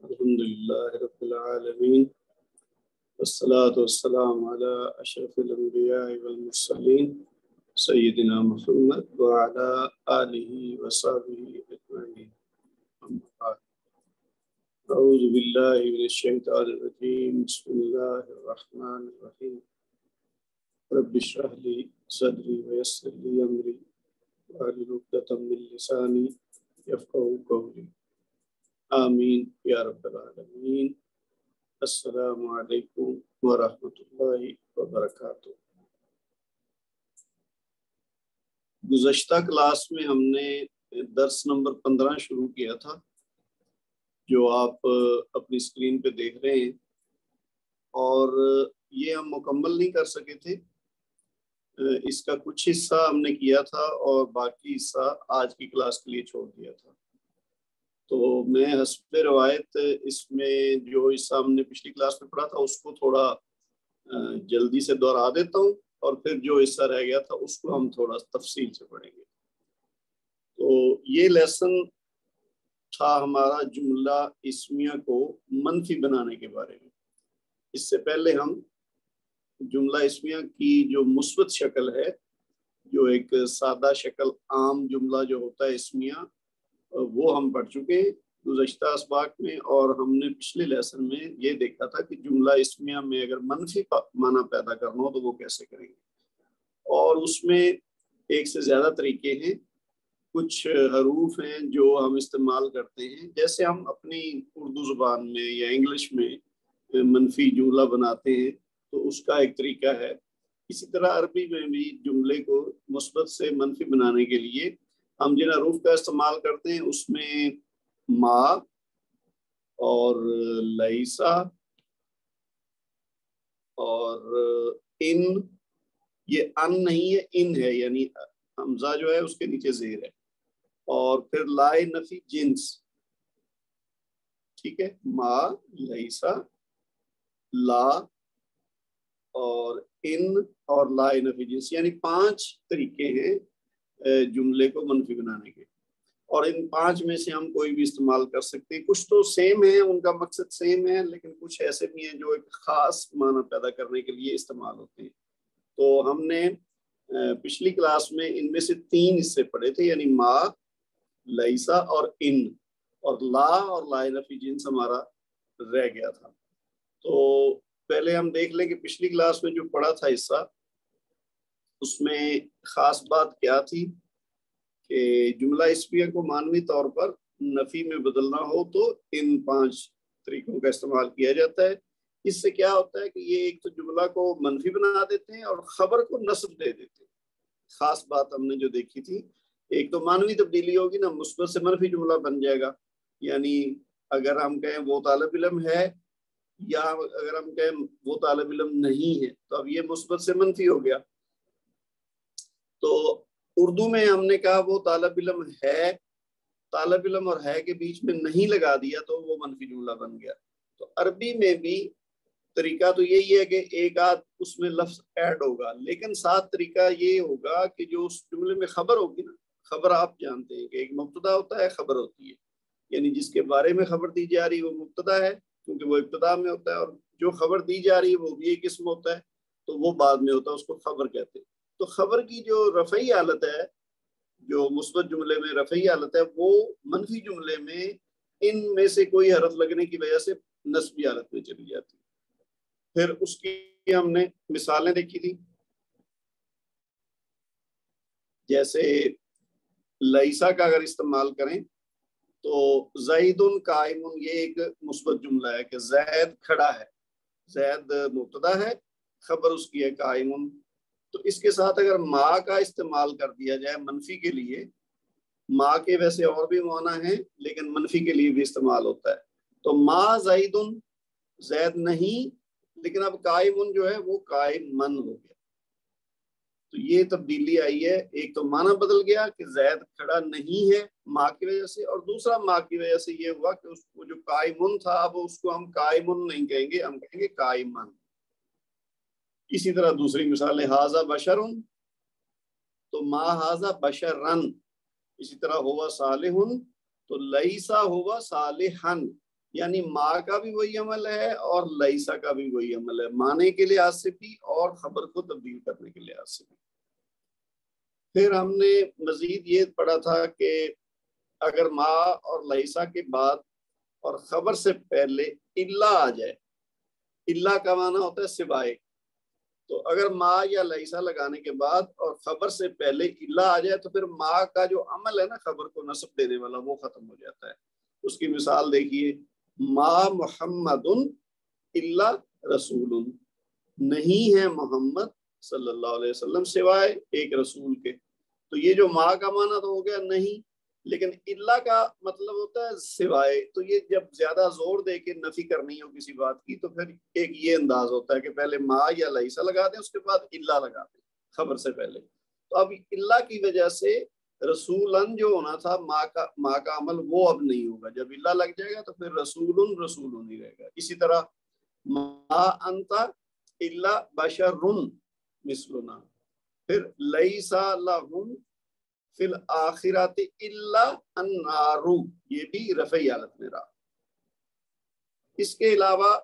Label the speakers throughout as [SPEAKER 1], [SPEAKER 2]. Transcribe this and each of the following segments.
[SPEAKER 1] الحمد لله رب العالمين والصلاة والسلام على أشرف الأنبياء والمرسلين سيدنا محمد وعلى آله وصحبه أجمعين. أعوذ بالله من الشيطان الرجيم. بسم الله الرحمن الرحيم. رب اشرح لي صدري ويسر لي أمري واحلل عقدة من لساني يفقهوا قولي. آمین یا رب العالمین. السلام علیکم ورحمۃ اللہ وبرکاتہ. گزشتہ کلاس میں ہم نے درس نمبر 15 شروع کیا تھا جو آپ اپنی اسکرین پہ دیکھ رہے ہیں، اور یہ ہم مکمل نہیں کر سکے تھے. اس کا کچھ حصہ ہم نے کیا تھا اور باقی حصہ آج کی کلاس کے لیے چھوڑ دیا تھا. تو میں حسب روایت اس میں جو حصہ ہم نے پچھلی کلاس میں پڑھا تھا اس کو تھوڑا جلدی سے دوہرا دیتا ہوں، اور پھر جو حصہ رہ گیا تھا اس کو ہم تھوڑا تفصیل سے پڑھیں گے. تو یہ لیسن تھا ہمارا جملہ اسمیہ کو منفی بنانے کے بارے میں. اس سے پہلے ہم جملہ اسمیہ کی جو مثبت شکل ہے، جو ایک سادہ شکل عام جملہ جو ہوتا ہے اسمیہ، وہ ہم پڑھ چکے ہیں گزشتہ اسباق میں. اور ہم نے پچھلے لیسن میں یہ دیکھا تھا کہ جملہ اسمیہ میں اگر منفی معنی پیدا کرنا ہو تو وہ کیسے کریں گے، اور اس میں ایک سے زیادہ طریقے ہیں. کچھ حروف ہیں جو ہم استعمال کرتے ہیں، جیسے ہم اپنی اردو زبان میں یا انگلش میں منفی جملہ بناتے ہیں تو اس کا ایک طریقہ ہے. اسی طرح عربی میں بھی جملے کو مثبت سے منفی بنانے کے لیے ہم جن حروف کا استعمال کرتے ہیں اس میں ما اور لیسا اور ان، یہ ان نہیں ہے، ان ہے، یعنی حمزہ جو ہے اس کے نیچے زیر ہے. اور پھر لائے نفی جنس، ٹھیک ہے، ما، لیسا، لا اور ان اور لائے نفی جنس، یعنی 5 طریقے ہیں جملے کو منفی بنانے کے. اور ان 5 میں سے ہم کوئی بھی استعمال کر سکتے ہیں. کچھ تو سیم ہیں، ان کا مقصد سیم ہے، لیکن کچھ ایسے بھی ہیں جو ایک خاص معنی پیدا کرنے کے لیے استعمال ہوتے ہیں. تو ہم نے پچھلی کلاس میں ان میں سے 3 حصے پڑھے تھے، یعنی ما، لیسا اور ان، اور لا اور لائے نفی جنس ہمارا رہ گیا تھا. تو پہلے ہم دیکھ لیں کہ پچھلی کلاس میں جو پڑھا تھا حصہ، اس میں خاص بات کیا تھی کہ جملہ اسمیہ کو معنوی طور پر نفی میں بدلنا ہو تو ان 5 طریقوں کا استعمال کیا جاتا ہے. اس سے کیا ہوتا ہے کہ یہ ایک تو جملہ کو منفی بنا دیتے ہیں اور خبر کو نصب دے دیتے ہیں. خاص بات ہم نے جو دیکھی تھی، ایک تو معنوی تبدیلی ہوگی نا، مثبت سے منفی جملہ بن جائے گا. یعنی اگر ہم کہیں وہ طالب علم ہے، یا اگر ہم کہیں وہ طالب علم نہیں ہے، تو اب یہ مثبت سے منفی ہو گیا. تو اردو میں ہم نے کہا وہ طالب علم ہے، طالب علم اور ہے کے بیچ میں نہیں لگا دیا تو وہ منفی جملہ بن گیا. تو عربی میں بھی طریقہ تو یہی ہے کہ ایک آدھ اس میں لفظ ایڈ ہوگا، لیکن ساتھ طریقہ یہ ہوگا کہ جو اس جملے میں خبر ہوگی نا، خبر آپ جانتے ہیں کہ ایک مبتدا ہوتا ہے، خبر ہوتی ہے، یعنی جس کے بارے میں خبر دی جا رہی ہے وہ مبتدا ہے کیونکہ وہ ابتدا میں ہوتا ہے، اور جو خبر دی جا رہی ہے وہ بھی ایک اسم ہوتا ہے تو وہ بعد میں ہوتا ہے، اس کو خبر کہتے ہیں. تو خبر کی جو رفعی حالت ہے، جو مثبت جملے میں رفعی حالت ہے، وہ منفی جملے میں ان میں سے کوئی حرف لگنے کی وجہ سے نصبی حالت میں چلی جاتی ہے. پھر اس کی ہم نے مثالیں دیکھی تھی، جیسے لیسا کا اگر استعمال کریں تو زید قائم، یہ ایک مثبت جملہ ہے کہ زید کھڑا ہے، زید مبتدا ہے، خبر اس کی ہے قائم. تو اس کے ساتھ اگر ما کا استعمال کر دیا جائے منفی کے لیے، ما کے ویسے اور بھی معنی ہیں لیکن منفی کے لیے بھی استعمال ہوتا ہے. تو ما زید، زید نہیں، لیکن اب قائم جو ہے وہ قائم من ہو گیا. تو یہ تبدیلی آئی ہے، ایک تو معنی بدل گیا کہ زید کھڑا نہیں ہے ما کی وجہ سے، اور دوسرا ما کی وجہ سے یہ ہوا کہ اس کو جو قائمن تھا اب اس کو ہم قائمن نہیں کہیں گے، ہم کہیں گے قائمن. اسی طرح دوسری مثال ہے ہاذا بشرن، تو ما ہاذا بشرن. اسی طرح ہوا صالحن، تو لیسا ہوا صالحن. یعنی ما کا بھی وہی عمل ہے اور لیسا کا بھی وہی عمل ہے، معنی کے لحاظ سے بھی اور خبر کو تبدیل کرنے کے لحاظ سے بھی۔ پھر ہم نے مزید یہ پڑھا تھا کہ اگر ما اور لیسا کے بعد اور خبر سے پہلے الا آ جائے، الا کا معنی ہوتا ہے سوائے، تو اگر ما یا لیسا لگانے کے بعد اور خبر سے پہلے الا آ جائے تو پھر ما کا جو عمل ہے نا خبر کو نصب دینے والا وہ ختم ہو جاتا ہے۔ اس کی مثال دیکھیے، ما محمد الا رسول، نہیں ہے محمد صلی اللہ علیہ وسلم سوائے ایک رسول کے۔ تو یہ جو ما کا معنی تو ہو گیا نہیں، لیکن الا کا مطلب ہوتا ہے سوائے، تو یہ جب زیادہ زور دے کے نفی کرنی ہو کسی بات کی تو پھر ایک یہ انداز ہوتا ہے کہ پہلے ما یا لیسا لگا دیں، اس کے بعد الا لگا دیں خبر سے پہلے۔ تو اب الا کی وجہ سے رسولن جو ہونا تھا ما کا عمل وہ اب نہیں ہوگا، جب الا لگ جائے گا تو پھر رسولن رسولن ہی رہے گا۔ اسی طرح ما انتا الا بشرن مثلنا، پھر لیسا لہم فی الآخرات الا النار، یہ بھی رفعی حالت میں رہا۔ اس کے علاوہ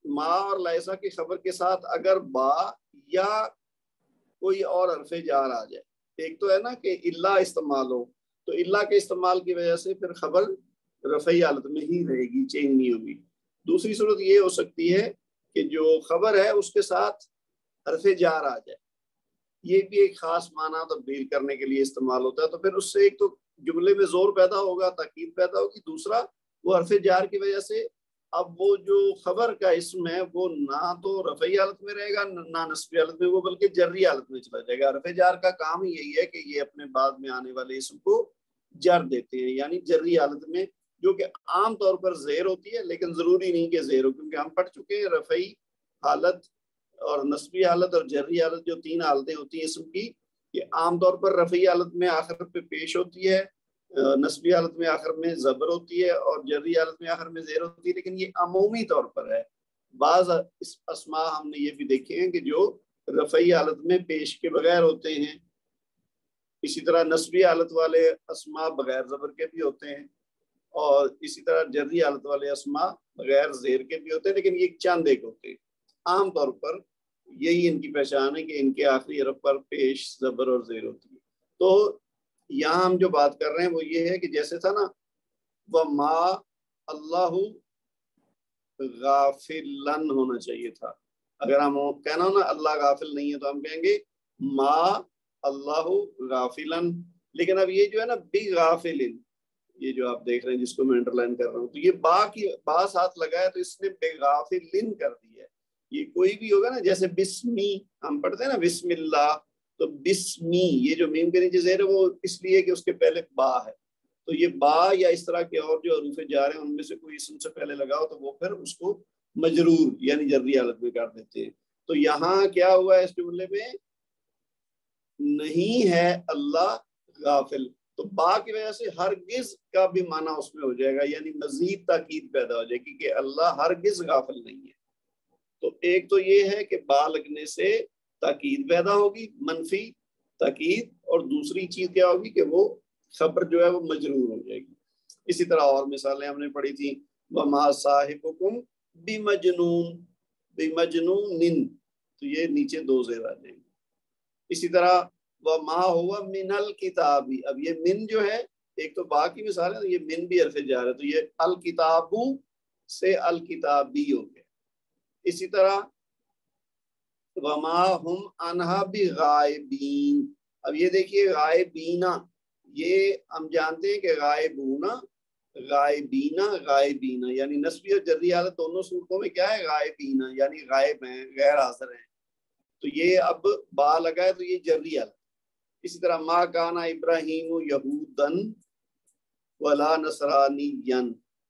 [SPEAKER 1] ما اور لیسا کی خبر کے ساتھ اگر با یا کوئی اور حرف جار آ جائے، ایک تو ہے نا کہ الا استعمال ہو، تو الا کے استعمال کی وجہ سے پھر خبر رفعی حالت میں ہی رہے گی، چینج نہیں ہوگی۔ دوسری صورت یہ ہو سکتی ہے کہ جو خبر ہے اس کے ساتھ حرف جار آ جائے، یہ بھی ایک خاص معنی تبدیل کرنے کے لیے استعمال ہوتا ہے، تو پھر اس سے ایک تو جملے میں زور پیدا ہوگا، تاکید پیدا ہوگی، دوسرا وہ حرف جار کی وجہ سے اب وہ جو خبر کا اسم ہے وہ نہ تو رفعی حالت میں رہے گا نہ نصبی حالت میں، وہ بلکہ جری حالت میں چلا جائے گا۔ حرف جار کا کام ہی یہی ہے کہ یہ اپنے بعد میں آنے والے اسم کو جر دیتے ہیں، یعنی جری حالت میں، جو کہ عام طور پر زیر ہوتی ہے، لیکن ضروری نہیں کہ زیر ہو، کیونکہ ہم پڑھ چکے ہیں رفعی حالت اور نصبی حالت اور جری حالت جو تین حالتیں ہوتی ہیں اسم کی، یہ عام طور پر رفعی حالت میں آخر پہ پیش ہوتی ہے، نصبی حالت میں آخر میں زبر ہوتی ہے اور جری حالت میں آخر میں زیر ہوتی ہے، لیکن یہ عمومی طور پر ہے۔ بعض اسماء ہم نے یہ بھی دیکھے ہیں کہ جو رفعی حالت میں پیش کے بغیر ہوتے ہیں، اسی طرح نصبی حالت والے اسماء بغیر زبر کے بھی ہوتے ہیں، اور اسی طرح جری حالت والے اسماء بغیر زیر کے بھی ہوتے ہیں، لیکن یہ چند ایک ہوتے ہیں۔ عام طور پر یہی ان کی پہچان ہے کہ ان کے آخری حرف پر پیش زبر اور زیر ہوتی ہے۔ تو یہاں ہم جو بات کر رہے ہیں وہ یہ ہے کہ جیسے تھا نا وَمَا اللہ غافلن ہونا چاہیے تھا، اگر ہم کہنا ہو نا اللہ غافل نہیں ہے تو ہم کہیں گے ما اللہ غافلن، لیکن اب یہ جو ہے نا بی غافلن، یہ جو آپ دیکھ رہے ہیں جس کو میں انڈر لائن کر رہا ہوں، تو یہ با ساتھ لگا ہے تو اس نے بے غافلن کر دی ہے۔ یہ کوئی بھی ہوگا نا، جیسے بسمی ہم پڑھتے ہیں نا بسم اللہ، تو بسمی یہ جو میم کے نیچے زیر ہے وہ اس لیے کہ اس کے پہلے با ہے، تو یہ با یا اس طرح کے اور جو حروف جار ہیں ان میں سے کوئی اسم سے پہلے لگاؤ تو وہ پھر اس کو مجرور یعنی جری حالت میں کر دیتے ہیں۔ تو یہاں کیا ہوا ہے اس جملے میں، نہیں ہے اللہ غافل، تو با کی وجہ سے ہرگز کا بھی معنی اس میں ہو جائے گا، یعنی مزید تاکید پیدا ہو جائے گی کہ اللہ ہرگز غافل نہیں ہے۔ تو ایک تو یہ ہے کہ با لگنے سے تاکید پیدا ہوگی، منفی تاکید، اور دوسری چیز کیا ہوگی کہ وہ خبر جو ہے وہ مجرور ہو جائے گی۔ اسی طرح اور مثالیں ہم نے پڑھی تھی، وَمَا صَاحِبُكُمْ بِمَجْنُونٍ، بِمَجْنُونٍ، تو یہ نیچے دو زیر آ جائیں گے۔ اسی طرح وَمَا هُوَ مِنَ الْكِتَابِ، اب یہ من جو ہے ایک تو با کی مثال ہے، تو یہ من بھی حرف جار ہے، تو یہ الکتابو سے الکتابی ہو گیا۔ اسی طرح وَمَا هُمْ عَنْهَا بِغَائِبِينَ، اب یہ دیکھیے غائبینہ، یہ ہم جانتے ہیں کہ غائبونہ غائبینہ غائبینہ، یعنی نسبی اور جری حالت دونوں صورتوں میں کیا ہے غائبینہ، یعنی غائب ہیں، غیر حاضر ہیں، تو یہ اب با لگا ہے تو یہ جری حالت۔ اسی طرح ما کان ابراہیم یہودن ولا نصرانیا،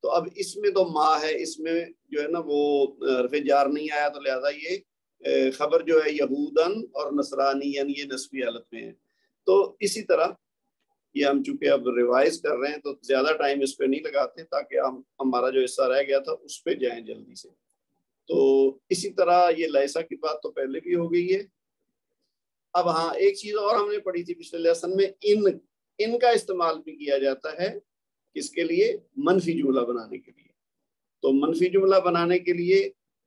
[SPEAKER 1] تو اب اس میں تو ما ہے، اس میں جو ہے نا وہ حرف جار نہیں آیا، تو لہذا یہ خبر جو ہے یہودن اور نصرانی یعنی یہ نسبی حالت میں ہے۔ تو اسی طرح یہ ہم چونکہ اب ریوائز کر رہے ہیں تو زیادہ ٹائم اس پہ نہیں لگاتے، تاکہ ہمارا جو حصہ رہ گیا تھا اس پہ جائیں جلدی سے۔ تو اسی طرح یہ لیسا کی بات تو پہلے بھی ہو گئی ہے۔ اب ہاں ایک چیز اور ہم نے پڑھی تھی پچھلے لیسن میں، ان کا استعمال بھی کیا جاتا ہے کس کے لیے، منفی جملہ بنانے کے لیے۔ تو منفی جملہ بنانے کے لیے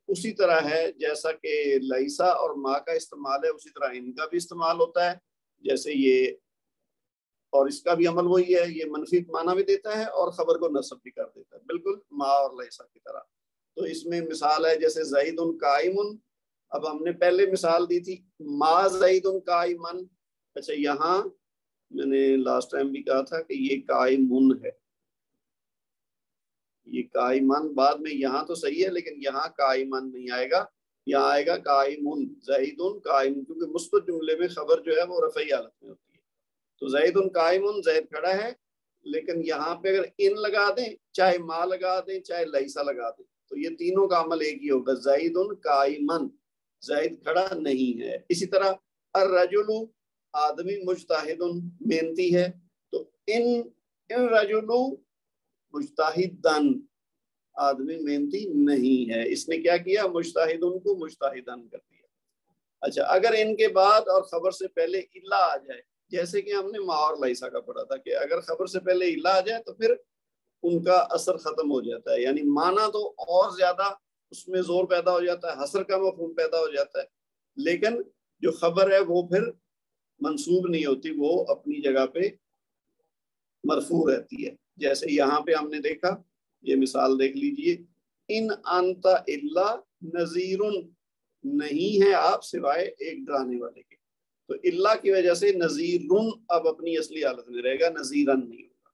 [SPEAKER 1] اسی طرح ہے جیسا کہ لیسا اور ما کا استعمال ہے، اسی طرح ان کا بھی استعمال ہوتا ہے. جیسے یہ اور اس کا بھی عمل وہی ہے، یہ منفی معنی بھی دیتا ہے اور خبر کو نصب بھی کر دیتا ہے، بالکل ما اور لیسا کی طرح. تو اس میں مثال ہے جیسے زید قائم. اب ہم نے پہلے مثال دی تھی ما زید قائمن. اچھا یہاں میں نے لاسٹ ٹائم بھی کہا تھا کہ یہ قائمن ہے، یہ قائمن بعد میں یہاں تو صحیح ہے لیکن یہاں قائمن نہیں آئے گا، یہاں آئے گا قائمن. زید قائم، کیونکہ مثبت جملے میں خبر جو ہے وہ رفعی حالت میں ہوتی ہے. تو زید قائمن، زید کھڑا ہے، لیکن یہاں پہ اگر ان لگا دیں، چاہے ما لگا دیں، چاہے لیسا لگا دیں، تو یہ تینوں کا عمل ایک ہی ہوگا، زید قائمن، زید کھڑا نہیں ہے. اسی طرح الرجل، آدمی مجتہد محنتی ہے، تو ان رجل مجتہدن، آدمی محنتی نہیں ہے. اس نے کیا کیا؟ مجتہدن کو مجتہدن کر دیا. اچھا اگر ان کے بعد اور خبر سے پہلے الا آ جائے، جیسے کہ ہم نے ما اور لیسا کا پڑھا تھا کہ اگر خبر سے پہلے الا آ جائے تو پھر ان کا اثر ختم ہو جاتا ہے، یعنی معنی تو اور زیادہ اس میں زور پیدا ہو جاتا ہے، حصر کا مفہوم پیدا ہو جاتا ہے، لیکن جو خبر ہے وہ پھر منصوب نہیں ہوتی، وہ اپنی جگہ پہ مرفوع رہتی ہے. جیسے یہاں پہ ہم نے دیکھا، یہ مثال دیکھ لیجئے، ان انت الا نذیر، نہیں ہے آپ سوائے ایک ڈرانے والے کے. تو اللہ کی وجہ سے نذیر اب اپنی اصلی حالت میں رہے گا، نذیرن نہیں ہوگا.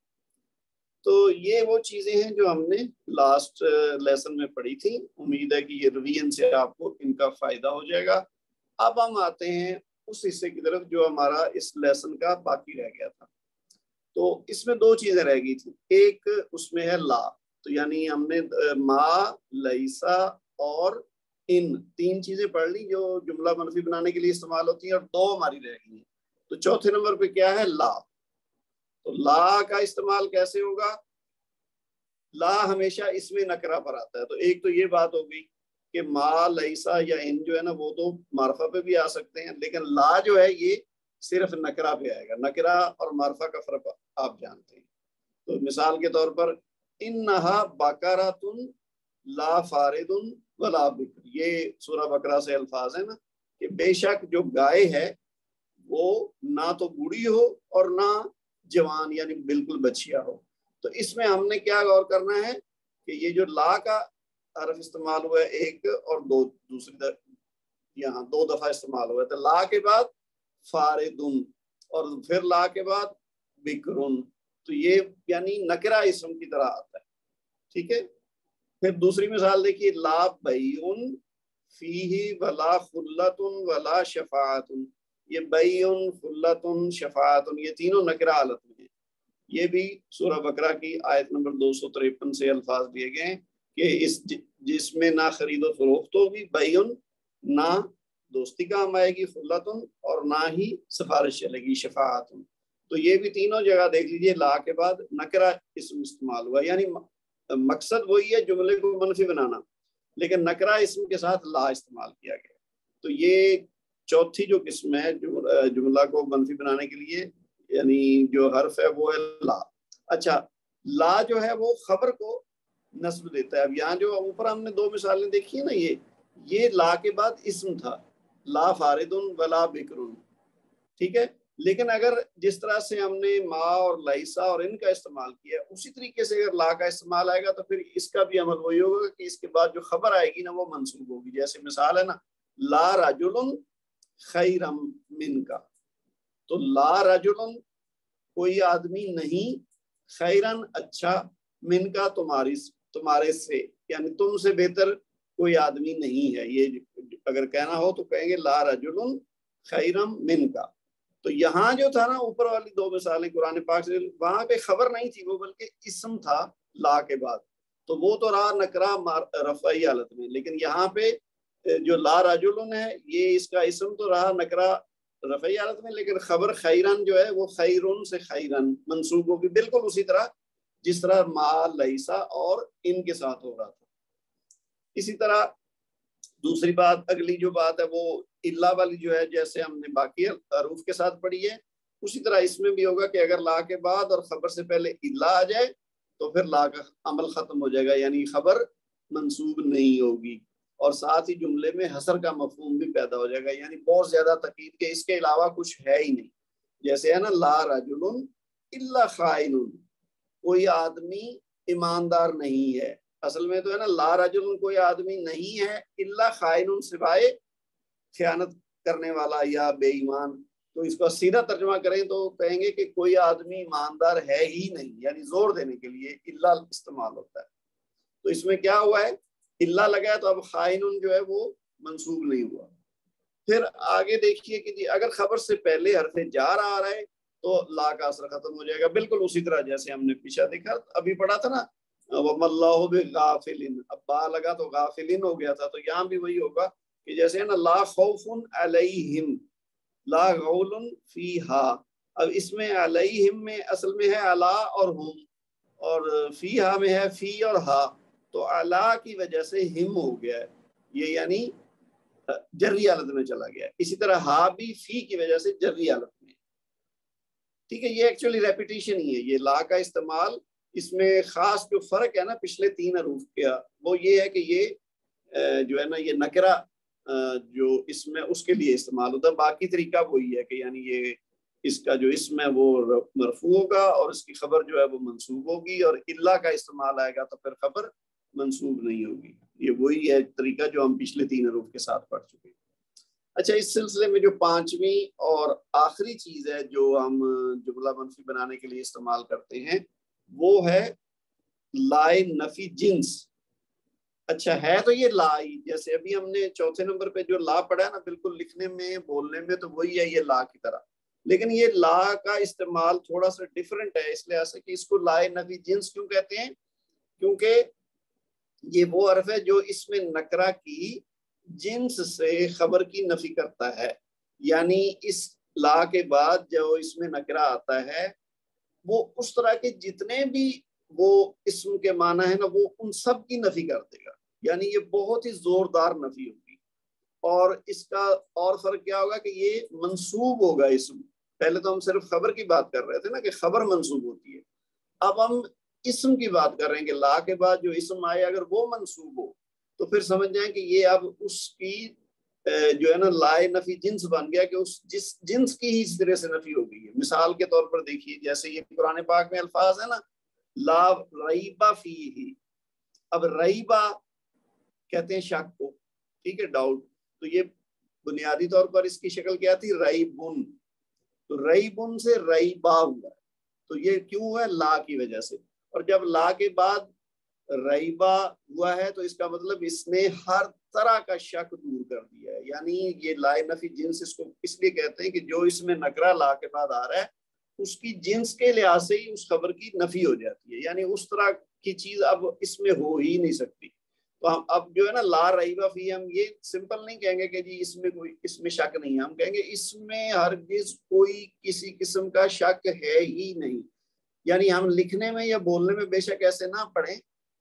[SPEAKER 1] تو یہ وہ چیزیں ہیں جو ہم نے لاسٹ لیسن میں پڑھی تھی. امید ہے کہ یہ ریویژن سے آپ کو ان کا فائدہ ہو جائے گا. اب ہم آتے ہیں اس حصے کی طرف جو ہمارا اس لیسن کا باقی رہ گیا تھا. تو اس میں دو چیزیں رہ گئی تھی، ایک اس میں ہے لا. تو یعنی ہم نے ما، لیسا اور ان تین چیزیں پڑھ لی جو جملہ منفی بنانے کے لیے استعمال ہوتی ہیں، اور دو ہماری رہ گئی ہیں. تو چوتھے نمبر پہ کیا ہے؟ لا. تو لا کا استعمال کیسے ہوگا؟ لا ہمیشہ اس میں نکرہ پر آتا ہے. تو ایک تو یہ بات ہو گئی کہ ما، لیسا یا ان جو ہے نا وہ تو معرفہ پہ بھی آ سکتے ہیں، لیکن لا جو ہے یہ صرف نکرہ پہ آئے گا. نکرہ اور معرفہ کا فرق آپ جانتے ہیں. تو مثال کے طور پر انہا بقرۃ لا فارض ولا بکر، یہ سورہ بقرہ سے الفاظ ہیں نا کہ بے شک جو گائے ہے وہ نہ تو بوڑھی ہو اور نہ جوان یعنی بالکل بچیا ہو. تو اس میں ہم نے کیا غور کرنا ہے کہ یہ جو لا کا حرف استعمال ہوا ہے ایک اور دو، دوسری یہاں دو دفعہ استعمال ہوا ہے. تو لا کے بعد فاردن اور پھر لا کے بعد بکرن، تو یہ یعنی نکرہ اسم کی طرح آتا ہے. ٹھیک ہے. پھر دوسری مثال دیکھیے، لا بیعن فیہ ولا خلۃ ولا شفاعت. یہ بیعن، خلۃ، شفاعت، یہ تینوں نکرہ حالت میں ہیں. یہ بھی سورہ بقرہ کی آیت نمبر 253 سے الفاظ دیے گئے ہیں کہ جس میں نہ خرید و فروخت ہوگی، بیعن، نہ دوستی کام آئے گی، خلۃ، اور نہ ہی سفارش چلے گی، شفاعت. تو یہ بھی تینوں جگہ دیکھ لیجئے لا کے بعد نکرہ اسم استعمال ہوا، یعنی مقصد وہی ہے جملے کو منفی بنانا، لیکن نکرہ اسم کے ساتھ لا استعمال کیا گیا. تو یہ چوتھی جو قسم ہے جملہ کو منفی بنانے کے لیے، یعنی جو حرف ہے وہ ہے لا. اچھا لا جو ہے وہ خبر کو نصب دیتا ہے. اب یہاں جو اوپر ہم نے دو مثالیں دیکھی ہیں نا، یہ لا کے بعد اسم تھا، لا فارد ولا بکر. ٹھیک ہے. لیکن اگر جس طرح سے ہم نے ما اور لیسا اور ان کا استعمال کیا اسی طریقے سے اگر لا کا استعمال آئے گا تو پھر اس کا بھی عمل وہی ہوگا کہ اس کے بعد جو خبر آئے گی نا وہ منصوب ہوگی. جیسے مثال ہے نا، لا رجل خیرا من کا. تو لا رجل کوئی آدمی نہیں، خیرن اچھا، من کا تمہارے سے، یعنی تم سے بہتر کوئی آدمی نہیں ہے. یہ اگر کہنا ہو تو کہیں گے لا رجل خیرا من کا. تو یہاں جو تھا نا اوپر والی دو مثالیں قرآن پاک سے، وہاں پہ خبر نہیں تھی، وہ بلکہ اسم تھا لا کے بعد، تو وہ تو رہا نکرہ رفعی حالت میں. لیکن یہاں پہ جو لا رجل ہے یہ اس کا اسم تو رہا نکرہ رفعی حالت میں، لیکن خبر خیرن جو ہے وہ خیرن سے خیرن منصوب ہوگی، بالکل اسی طرح جس طرح ما، لیسا اور ان کے ساتھ ہو رہا تھا. اسی طرح دوسری بات، اگلی جو بات ہے وہ اللہ والی جو ہے، جیسے ہم نے باقی حروف کے ساتھ پڑھی ہے اسی طرح اس میں بھی ہوگا کہ اگر لا کے بعد اور خبر سے پہلے اللہ آ جائے تو پھر لا کا عمل ختم ہو جائے گا، یعنی خبر منسوب نہیں ہوگی، اور ساتھ ہی جملے میں حصر کا مفہوم بھی پیدا ہو جائے گا، یعنی بہت زیادہ تاکید کہ اس کے علاوہ کچھ ہے ہی نہیں. جیسے ہے نا لا رجل الا خائن، کوئی آدمی ایماندار نہیں ہے. اصل میں تو ہے نا لا رجل کوئی آدمی نہیں ہے، الا خائن سوائے خیانت کرنے والا یا بے ایمان. تو اس کا سیدھا ترجمہ کریں تو کہیں گے کہ کوئی آدمی ایماندار ہے ہی نہیں، یعنی زور دینے کے لیے الا استعمال ہوتا ہے. تو اس میں کیا ہوا ہے، الا لگا ہے تو اب خائن جو ہے وہ منسوب نہیں ہوا. پھر آگے دیکھیے کہ جی اگر خبر سے پہلے حرف جار آ رہا ہے تو لا کا اثر ختم ہو جائے گا، بالکل اسی طرح جیسے ہم نے پیچھے دیکھا ابھی پڑھا تھا نا وَمَا اللَّهُ بِغَافِلٍ، اب با لگا تو غافلین ہو گیا تھا. تو یہاں بھی وہی ہوگا کہ جیسے ہے نا لا خوف علیہم لا غول فیہا. اب اس میں علیہم میں اصل میں ہے علا اور ہم، اور فیہا میں ہے فی اور ہا، تو علا کی وجہ سے ہم ہو گیا ہے، یہ یعنی جری حالت میں چلا گیا. اسی طرح ہا بھی فی کی وجہ سے جری حالت میں. ٹھیک ہے، یہ ایکچولی ریپیٹیشن ہی ہے یہ لا کا استعمال. اس میں خاص جو فرق ہے نا پچھلے 3 حروف کا وہ یہ ہے کہ یہ جو ہے نا یہ نکرہ جو اس میں اس کے لیے استعمال ہوتا ہے. باقی طریقہ وہی ہے کہ یعنی یہ اس کا جو اسم ہے وہ مرفوع ہوگا اور اس کی خبر جو ہے وہ منصوب ہوگی، اور الا کا استعمال آئے گا تو پھر خبر منصوب نہیں ہوگی. یہ وہی ہے طریقہ جو ہم پچھلے 3 حروف کے ساتھ پڑھ چکے ہیں. اچھا، اس سلسلے میں جو 5ویں اور آخری چیز ہے جو ہم جملہ منفی بنانے کے لیے استعمال کرتے ہیں وہ ہے لائے نفی جنس. اچھا ہے تو یہ لا ہی، جیسے ابھی ہم نے چوتھے نمبر پہ جو لا پڑھا ہے نا بالکل لکھنے میں بولنے میں تو وہی ہے یہ لا کی طرح، لیکن یہ لا کا استعمال تھوڑا سا ڈیفرنٹ ہے اس لحاظ سے کہ اس کو لائے نفی جنس کیوں کہتے ہیں، کیونکہ یہ وہ حرف ہے جو اس میں نکرہ کی جنس سے خبر کی نفی کرتا ہے. یعنی اس لا کے بعد جو اس میں نکرہ آتا ہے وہ اس طرح کے جتنے بھی وہ اسم کے معنی ہے نا وہ ان سب کی نفی کر دے گا. یعنی یہ بہت ہی زوردار نفی ہوگی. اور اس کا اور فرق کیا ہوگا کہ یہ منصوب ہوگا اسم. پہلے تو ہم صرف خبر کی بات کر رہے تھے نا کہ خبر منصوب ہوتی ہے، اب ہم اسم کی بات کر رہے ہیں کہ لا کے بعد جو اسم آئے اگر وہ منصوب ہو تو پھر سمجھ جائیں کہ یہ اب اس کی جو ہے نا لائے نفی جنس بن گیا کہ اس جس جنس کی ہی اس طرح سے نفی ہو گئی ہے. مثال کے طور پر دیکھیے جیسے یہ قرآن پاک میں الفاظ ہے نا لا ریبہ فیہ. اب ریبہ کہتے ہیں شک کو، ٹھیک ہے، ڈاؤٹ. تو یہ بنیادی طور پر اس کی شکل کیا تھی ریبن، تو ریبن سے ریبہ ہوا، تو یہ کیوں ہے لا کی وجہ سے. اور جب لا کے بعد ریبہ ہوا ہے تو اس کا مطلب اس نے ہر طرح کا شک دور کر دیا ہے. یعنی یہ لائے نفی جنس اس کو اس لیے کہتے ہیں کہ جو اس میں نکرہ لا کے بعد آ رہا ہے اس کی جنس کے لحاظ سے ہی اس خبر کی نفی ہو جاتی ہے، یعنی اس طرح کی چیز اب اس میں ہو ہی نہیں سکتی. تو ہم اب جو ہے نا لا ریبہ فی ہم یہ سمپل نہیں کہیں گے کہ جی اس میں کوئی اس میں شک نہیں ہے، ہم کہیں گے اس میں ہرگز کوئی کسی قسم کا شک ہے ہی نہیں. یعنی ہم لکھنے میں یا بولنے میں بے شک ایسے نہ پڑھیں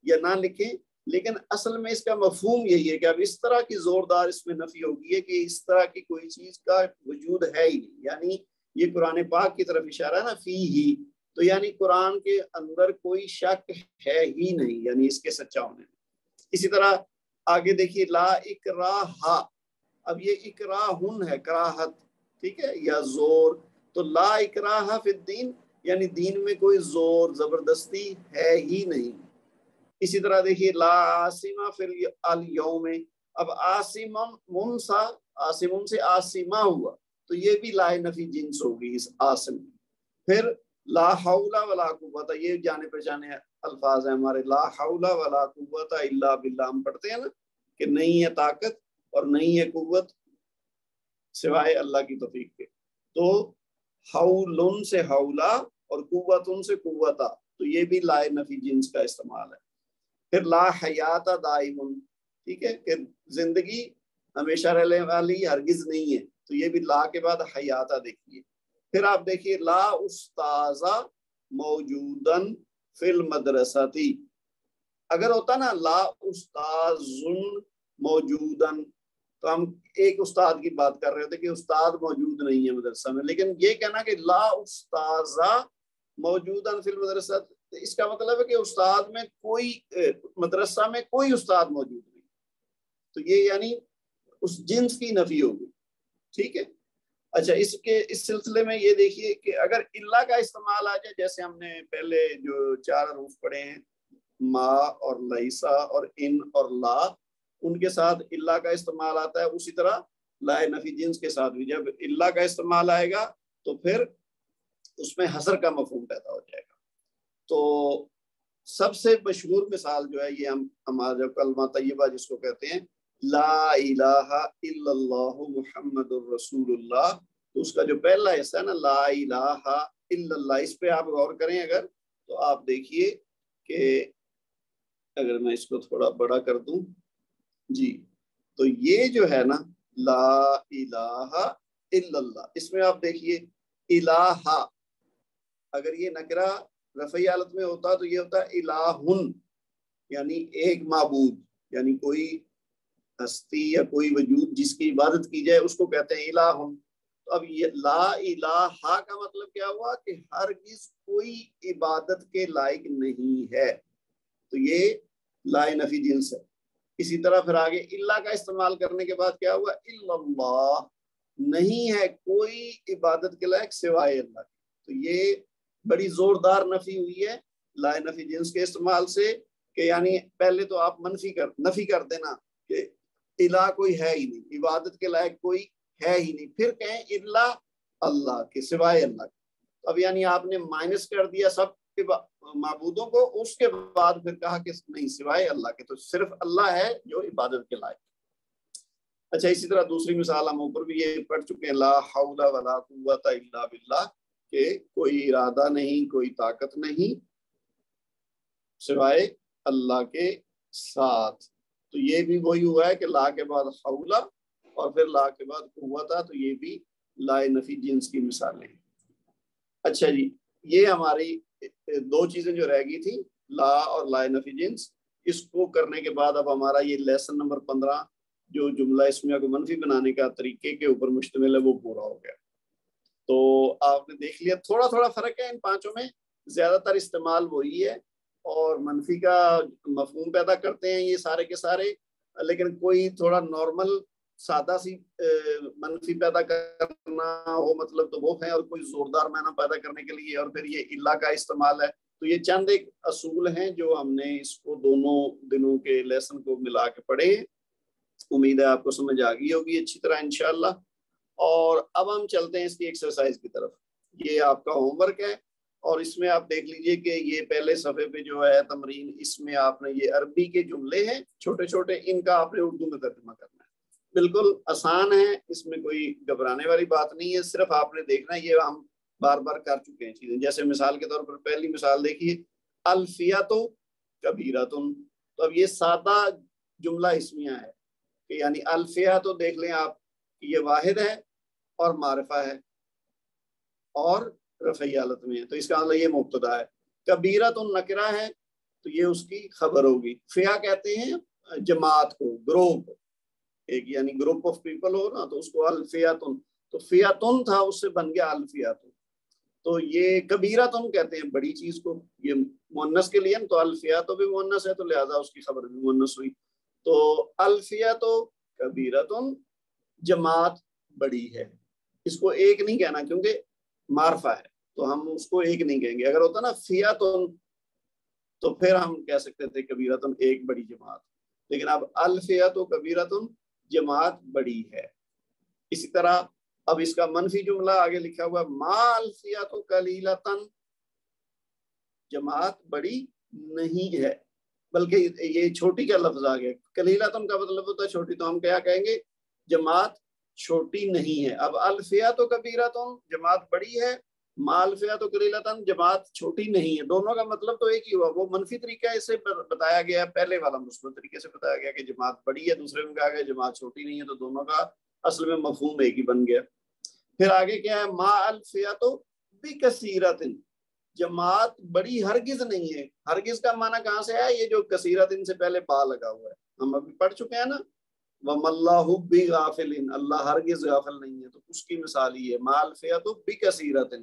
[SPEAKER 1] یا نہ لکھیں، لیکن اصل میں اس کا مفہوم یہی ہے کہ اب اس طرح کی زوردار اس میں نفی ہوگی ہے کہ اس طرح کی کوئی چیز کا وجود ہے ہی نہیں. یعنی یہ قرآن پاک کی طرف اشارہ ہے نا فی ہی، تو یعنی قرآن کے اندر کوئی شک ہے ہی نہیں، یعنی اس کے سچا ہونے میں. اسی طرح آگے دیکھیے لا اکراہ. اب یہ اکراہن ہے کراہت، ٹھیک ہے، یا زور. تو لا اکراہ فی الدین یعنی دین میں کوئی زور زبردستی ہے ہی نہیں. اسی طرح دیکھیے لا عاصمہ فی الیوم. اب عاصم منسا عاصم سے عاصمہ ہوا تو یہ بھی لا نفی جنس ہوگی اس عاصم. پھر لا حول ولا قوت، یہ جانے پہچانے الفاظ ہیں ہمارے، لا حول ولا قوت الا باللہ. ہم پڑھتے ہیں نا کہ نہیں ہے طاقت اور نہیں ہے قوت سوائے اللہ کی توفیق کے. تو حولن سے حولا اور قوتن سے قوتا، تو یہ بھی لا نفی جنس کا استعمال ہے. پھر لا حیات دائم، ٹھیک ہے، کہ زندگی ہمیشہ رہنے والی ہرگز نہیں ہے، تو یہ بھی لا کے بعد حیاتہ دیکھیے. پھر آپ دیکھیے لا استاذہ موجودن فی المدرستی. اگر ہوتا نا لا استاذن موجودن تو ہم ایک استاد کی بات کر رہے تھے کہ استاد موجود نہیں ہے مدرسہ میں، لیکن یہ کہنا کہ لا استاذہ موجودن فی المدرسہ اس کا مطلب ہے کہ استاد میں کوئی مدرسہ میں کوئی استاد موجود نہیں، تو یہ یعنی اس جنس کی نفی ہوگی، ٹھیک ہے۔ اچھا، اس سلسلے میں یہ دیکھیے کہ اگر اللہ کا استعمال آ جائے، جیسے ہم نے پہلے جو 4 حروف پڑھے ہیں، ما اور لیسا اور ان اور لا، ان کے ساتھ اللہ کا استعمال آتا ہے، اسی طرح لا نفی جنس کے ساتھ بھی جب اللہ کا استعمال آئے گا تو پھر اس میں حصر کا مفہوم پیدا ہو جائے گا۔ تو سب سے مشہور مثال جو ہے یہ ہمارا جو کلمہ طیبہ جس کو کہتے ہیں لا الہ الا اللہ محمد الرسول اللہ، تو اس کا جو پہلا حصہ ہے نا لا الہ الا اللہ، اس پہ آپ غور کریں اگر تو آپ دیکھیے کہ اگر میں اس کو تھوڑا بڑا کر دوں جی، تو یہ جو ہے نا لا الہ الا اللہ، اس میں آپ دیکھیے الہ، اگر یہ نکرہ رفعی حالت میں ہوتا تو یہ ہوتا الہن، یعنی ایک معبود، یعنی کوئی ہستی یا کوئی وجود جس کی عبادت کی جائے اس کو کہتے ہیں الہن۔ تو اب یہ لا الہ کا مطلب کیا ہوا کہ ہرگز کوئی عبادت کے لائق نہیں ہے، تو یہ لا نفی جنس ہے۔ اسی طرح پھر آگے اللہ کا استعمال کرنے کے بعد کیا ہوا الا اللہ، نہیں ہے کوئی عبادت کے لائق سوائے اللہ کے، تو یہ بڑی زوردار نفی ہوئی ہے لا نفی جنس کے استعمال سے، کہ یعنی پہلے تو آپ نفی کر دینا کہ الہ کوئی ہے ہی نہیں، عبادت کے لائق کوئی ہے ہی نہیں، پھر کہیں الا اللہ کے سوائے اللہ کے، اب یعنی آپ نے مائنس کر دیا سب کے معبودوں کو، اس کے بعد پھر کہا کہ نہیں سوائے اللہ کے، تو صرف اللہ ہے جو عبادت کے لائق۔ اچھا، اسی طرح دوسری مثال ہم اوپر بھی یہ پڑھ چکے ہیں لا حول ولا قوت الا باللہ، کہ کوئی ارادہ نہیں کوئی طاقت نہیں سوائے اللہ کے ساتھ، تو یہ بھی وہی ہوا ہے کہ لا کے بعد حولا اور پھر لا کے بعد قوت، تو یہ بھی لا نفی جنس کی مثالیں ہیں۔ اچھا جی، یہ ہماری 2 چیزیں جو رہ گئی تھی لا اور لا نفی جنس، اس کو کرنے کے بعد اب ہمارا یہ لیسن نمبر 15 جو جملہ اسمیہ کو منفی بنانے کا طریقے کے اوپر مشتمل ہے وہ پورا ہو گیا۔ تو آپ نے دیکھ لیا تھوڑا تھوڑا فرق ہے ان 5 میں، زیادہ تر استعمال وہی ہے اور منفی کا مفہوم پیدا کرتے ہیں یہ سارے کے سارے، لیکن کوئی تھوڑا نارمل سادہ سی منفی پیدا کرنا ہو مطلب تو وہ ہے، اور کوئی زوردار معنی پیدا کرنے کے لیے اور پھر یہ اللہ کا استعمال ہے۔ تو یہ چند ایک اصول ہیں جو ہم نے اس کو دونوں دنوں کے لیسن کو ملا کے پڑھے، امید ہے آپ کو سمجھ آ گئی ہوگی اچھی طرح انشاءاللہ۔ اور اب ہم چلتے ہیں اس کی ایکسرسائز کی طرف، یہ آپ کا ہوم ورک ہے، اور اس میں آپ دیکھ لیجئے کہ یہ پہلے صفحے پہ جو ہے تمرین، اس میں آپ نے یہ عربی کے جملے ہیں چھوٹے چھوٹے، ان کا آپ نے اردو میں ترجمہ کرنا ہے، بالکل آسان ہے، اس میں کوئی گھبرانے والی بات نہیں ہے، صرف آپ نے دیکھنا ہے، یہ ہم بار بار کر چکے ہیں چیزیں۔ جیسے مثال کے طور پر پہلی مثال دیکھیے الفیاتو کبیراتن، تو اب یہ سادہ جملہ اسمیہ ہے کہ یعنی الفیہ تو دیکھ لیں آپ یہ واحد ہے اور معرفہ ہے اور رفعی حالت میں ہے، تو اس کا مطلب یہ مبتدا ہے۔ کبیرۃ نکرہ ہے تو یہ اس کی خبر ہوگی۔ فیہ کہتے ہیں جماعت کو، گروہ کو، ایک یعنی گروپ آف پیپل ہو نا تو اس کو الفیاتن، تو فیاتن تھا اس سے بن گیا الفیاتن، تو یہ کبیرۃ کہتے ہیں بڑی چیز کو، یہ مؤنث کے لیے تو الفیاتو بھی مؤنث ہے تو لہذا اس کی خبر بھی مؤنث ہوئی، تو الفیاتو کبیرۃ جماعت بڑی ہے، اس کو ایک نہیں کہنا کیونکہ معرفہ ہے تو ہم اس کو ایک نہیں کہیں گے، اگر ہوتا نا فیاتن تو پھر ہم کہہ سکتے تھے کبیرۃ ایک بڑی جماعت، لیکن اب الفیاتو کبیرۃ جماعت بڑی ہے۔ اسی طرح اب اس کا منفی جملہ آگے لکھا ہوا ما الفیاتو قلیلۃ، جماعت بڑی نہیں ہے، بلکہ یہ چھوٹی کا لفظ آ گیا، قلیلۃ کا مطلب ہوتا ہے چھوٹی، تو ہم کیا کہیں گے جماعت چھوٹی نہیں ہے۔ اب الفیاتو کبیرۃ جماعت بڑی ہے، ما الفیاتو قلیلۃ جماعت چھوٹی نہیں ہے، دونوں کا مطلب تو ایک ہی ہوا، وہ منفی طریقہ اس سے بتایا گیا، پہلے والا مثبت طریقے سے بتایا گیا کہ جماعت بڑی ہے، دوسرے میں کہا گیا جماعت چھوٹی نہیں ہے، تو دونوں کا اصل میں مفہوم ایک ہی بن گیا۔ پھر آگے کیا ہے ما الفیاتو بکثیرۃ، جماعت بڑی ہرگز نہیں ہے، ہرگز کا معنی کہاں سے ہے، یہ جو کثیرۃ سے پہلے با لگا ہوا ہے ہم ابھی پڑھ چکے ہیں نا، وَمَا اللَّهُ بِغَافِلٍ، اللہ ہرگز غافل نہیں ہے، تو اس کی مثال ہی ہے ما الفیاتو بکثیرۃ،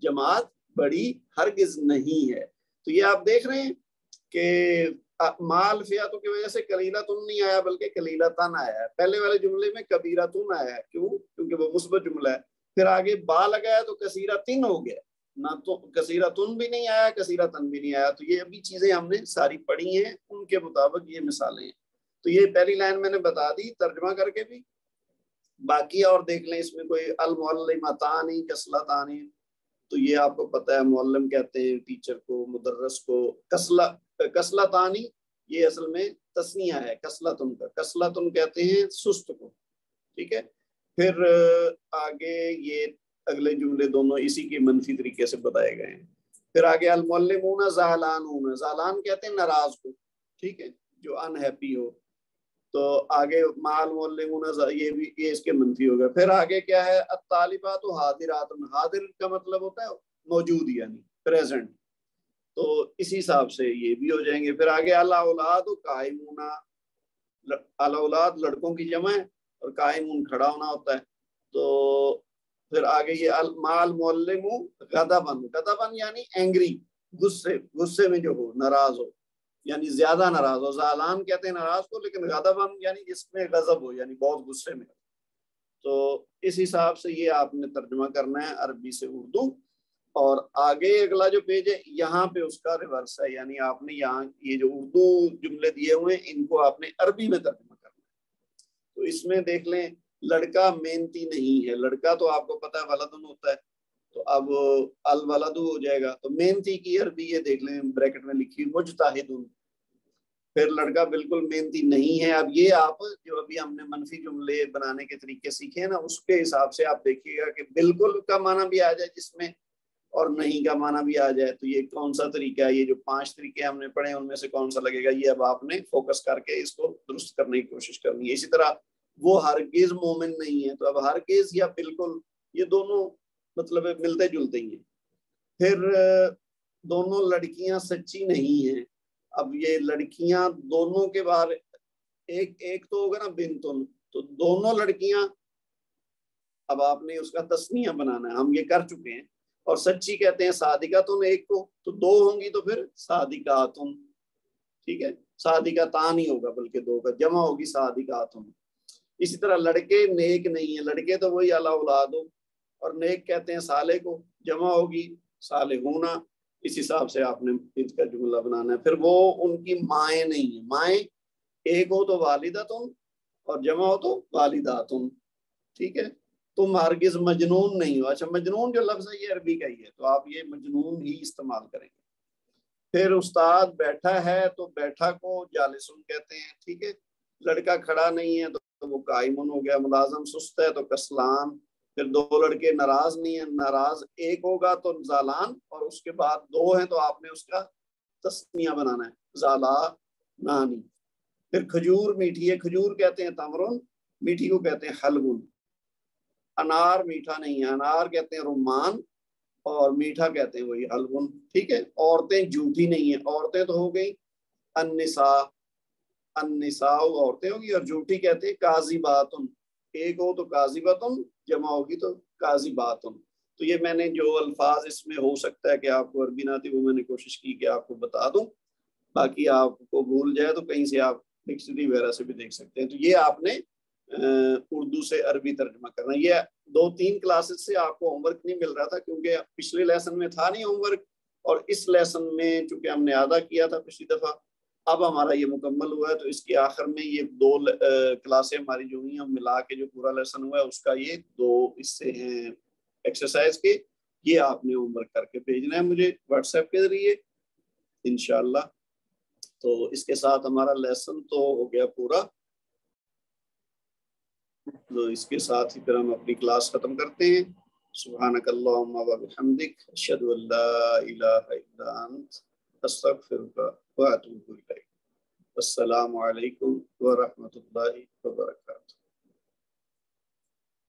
[SPEAKER 1] جماعت بڑی ہرگز نہیں ہے۔ تو یہ آپ دیکھ رہے ہیں کہ مال فیاتوں کی وجہ سے کلیلتن نہیں آیا بلکہ کلیلتن آیا ہے. پہلے والے جملے میں کبیرتن آیا ہے. کیوں؟ کیونکہ وہ مثبت جملہ ہے. پھر آگے با لگایا تو کثیرتن ہو گیا. نہ تو کثیرتن بھی نہیں آیا کثیرتن بھی نہیں آیا. تو یہ ابھی چیزیں ہم نے ساری پڑھی ہیں, ان کے مطابق یہ مثالیں ہیں. تو یہ پہلی لائن میں نے بتا دی ترجمہ کر کے بھی. باقی اور دیکھ لیں اس میں کوئی المعلمتانی کسلتانی, تو یہ آپ کو پتہ ہے معلم کہتے ہیں ٹیچر کو, مدرس کو. کسلتانی یہ اصل میں تسنیہ ہے کسلتن کا. کسلتن کہتے ہیں سست کو. ٹھیک ہے. پھر آگے یہ اگلے جملے دونوں اسی کے منفی طریقے سے بتائے گئے ہیں. پھر آگے المعلمون زعلانون, زعلان کہتے ہیں ناراض کو. ٹھیک ہے, جو انہیپی ہو. تو آگے مال معلمون یہ اس کے منفی ہوگا. پھر آگے کیا ہے الطالبات حاضرات. حاضر کا مطلب ہوتا ہے موجود یعنی پریزنٹ. تو اسی حساب سے یہ بھی ہو جائیں گے. پھر آگے الاولاد قائمون, الاولاد لڑکوں کی جمع ہے اور قائمون کھڑا ہونا ہوتا ہے. تو پھر آگے یہ مال معلم غضبن, غضبن یعنی اینگری, غصے میں جو ہو, ناراض ہو یعنی زیادہ ناراض ہو. زعلان کہتے ہیں ناراض کو, لیکن غضبن یعنی جس میں غضب ہو یعنی بہت غصے میں. تو اس حساب سے یہ آپ نے ترجمہ کرنا ہے عربی سے اردو. اور آگے اگلا جو پیج ہے یہاں پہ اس کا ریورس ہے, یعنی آپ نے یہاں یہ جو اردو جملے دیے ہوئے ہیں ان کو آپ نے عربی میں ترجمہ کرنا ہے. تو اس میں دیکھ لیں لڑکا محنتی نہیں ہے. لڑکا تو آپ کو پتہ ہے ولدن ہوتا ہے, تو اب الولد ہو جائے گا. تو محنتی کی عربی یہ دیکھ لیں بریکٹ میں لکھی مجتہدن. پھر لڑکا بالکل محنتی نہیں ہے. اب یہ آپ جو ابھی ہم نے منفی جملے بنانے کے طریقے سیکھے ہیں نا, اس کے حساب سے آپ دیکھیے گا کہ بالکل کا معنی بھی آ جائے جس میں, اور نہیں کا معنی بھی آ جائے. تو یہ کون سا طریقہ ہے؟ یہ جو 5 طریقے ہم نے پڑھے ان میں سے کون سا لگے گا, یہ اب آپ نے فوکس کر کے اس کو درست کرنے کی کوشش کرنی ہے. اسی طرح وہ ہرگز مومن نہیں ہے, تو اب ہرگز یا بالکل یہ دونوں مطلب ملتے جلتے ہی ہیں. پھر دونوں لڑکیاں سچی نہیں ہیں. اب یہ لڑکیاں دونوں کے بعد ایک تو ہوگا نا بنتن, تو دونوں لڑکیاں اب آپ نے اس کا تسنیہ بنانا ہے. ہم یہ کر چکے ہیں. اور سچی کہتے ہیں صادقاتن ایک کو, تو 2 ہوں گی تو پھر صادقاتن. ٹھیک ہے, صادقاتان ہی ہوگا بلکہ 2 کا جمع ہوگی صادقاتن. اسی طرح لڑکے نیک نہیں ہیں. لڑکے تو وہی الاولاد ہو, اور نیک کہتے ہیں صالح کو, جمع ہوگی صالحون. اس حساب سے آپ نے اس کا جملہ بنانا ہے. پھر وہ ان کی مائیں نہیں ہیں. مائیں ایک ہو تو والدتن اور جمع ہو تو والداتن. ٹھیک ہے, تم ہرگز مجنون نہیں ہو. اچھا مجنون جو لفظ ہے یہ عربی کا ہی ہے, تو آپ یہ مجنون ہی استعمال کریں گے. پھر استاد بیٹھا ہے تو بیٹھا کو جالسن کہتے ہیں. ٹھیک ہے, لڑکا کھڑا نہیں ہے تو وہ قائمن ہو گیا. ملازم سست ہے تو کسلان. پھر 2 لڑکے ناراض نہیں ہیں, ناراض ایک ہوگا تو زالان, اور اس کے بعد 2 ہیں تو آپ نے اس کا تسنیہ بنانا ہے زالا نانی. پھر کھجور میٹھی ہے. کھجور کہتے ہیں تمرن, میٹھی کو کہتے ہیں حلون. انار میٹھا نہیں ہے. انار کہتے ہیں رمان, اور میٹھا کہتے ہیں وہی حلون. ٹھیک ہے. عورتیں جھوٹی نہیں ہیں. عورتیں تو ہو گئی النساء, النساء عورتیں ہوگی, اور جھوٹی کہتے ہیں کاذباتن. ایک ہو تو کاذباتن, جمع ہوگی تو کاذباتن. تو یہ میں نے جو الفاظ اس میں ہو سکتا ہے کہ آپ کو عربی نہ آتی, وہ میں نے کوشش کی کہ آپ کو بتا دوں. باقی آپ کو بھول جائے تو کہیں سے آپ ڈکشنری وغیرہ سے بھی دیکھ سکتے ہیں. تو یہ آپ نے اردو سے عربی ترجمہ کرنا. یہ 2-3 کلاسز سے آپ کو ہوم ورک نہیں مل رہا تھا, کیونکہ پچھلے لیسن میں تھا نہیں ہوم ورک, اور اس لیسن میں چونکہ ہم نے آدھا کیا تھا پچھلی دفعہ, اب ہمارا یہ مکمل ہوا ہے. تو اس کے آخر میں یہ 2 کلاسیں ہماری جو ہوئی ہیں ملا کے جو پورا لیسن ہوا ہے اس کا یہ 2 حصے ہیں ایکسرسائز کے. یہ آپ نے ہوم ورک کر کے بھیجنا ہے مجھے واٹس ایپ کے ذریعے انشاءاللہ. تو اس کے ساتھ ہمارا لیسن تو ہو گیا پورا. تو اس کے ساتھ ہی پھر ہم اپنی کلاس ختم کرتے ہیں. سبحانک اللہم و بحمدک اشہد ان لا الہ الا انت استغفرک و اتوب الیک. السلام علیکم ورحمۃ اللہ وبرکاتہ.